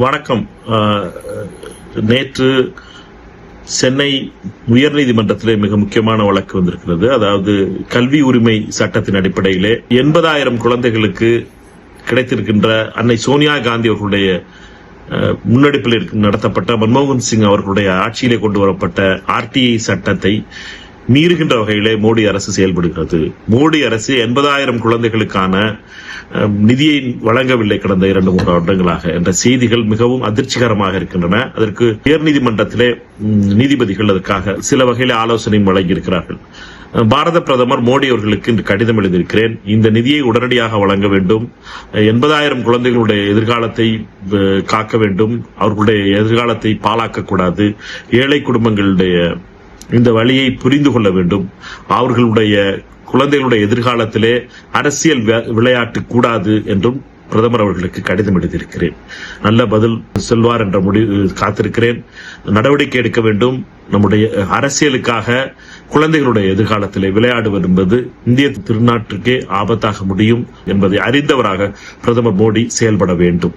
வணக்கம். நேற்று சென்னை உயர்நீதிமன்றத்திலே மிக முக்கியமான வழக்கு வந்திருக்கிறது. அதாவது கல்வி உரிமை சட்டத்தின் அடிப்படையிலே 80,000 குழந்தைகளுக்கு கிடைத்திருக்கின்ற அன்னை சோனியா காந்தி அவர்களுடைய முன்னெடுப்பில் நடத்தப்பட்ட மன்மோகன் சிங் அவர்களுடைய ஆட்சியிலே கொண்டு வரப்பட்ட RTI சட்டத்தை மீறுகின்ற வகையிலே மோடி அரசு செயல்படுகிறது. மோடி அரசு 80,000 குழந்தைகளுக்கான நிதியை வழங்கவில்லை கடந்த 2-3 வருடங்களாக என்ற செய்திகள் மிகவும் அதிர்ச்சிகரமாக இருக்கின்றன. அதற்கு உயர்நீதிமன்றத்திலே நீதிபதிகள் அதற்காக சில வகையிலே ஆலோசனையும் வழங்கியிருக்கிறார்கள். பாரத பிரதமர் மோடி அவர்களுக்கு இன்று கடிதம் எழுதியிருக்கிறேன். இந்த நிதியை உடனடியாக வழங்க வேண்டும். 80,000 குழந்தைகளுடைய எதிர்காலத்தை காக்க வேண்டும். அவர்களுடைய எதிர்காலத்தை பாழாக்கக்கூடாது. ஏழை குடும்பங்களுடைய இந்த வழியை புரிந்து கொள்ள வேண்டும். அவர்களுடைய குழந்தைகளுடைய எதிர்காலத்திலே அரசியல் விளையாட்டு கூடாது என்றும் பிரதமர் அவர்களுக்கு கடிதம் எழுதியிருக்கிறேன். நல்ல பதில் சொல்வார் என்ற முடிவு காத்திருக்கிறேன். நடவடிக்கை எடுக்க வேண்டும். நம்முடைய அரசியலுக்காக குழந்தைகளுடைய எதிர்காலத்திலே விளையாடுவது என்பது இந்திய திருநாட்டுக்கே ஆபத்தாக முடியும் என்பதை அறிந்தவராக பிரதமர் மோடி செயல்பட வேண்டும்.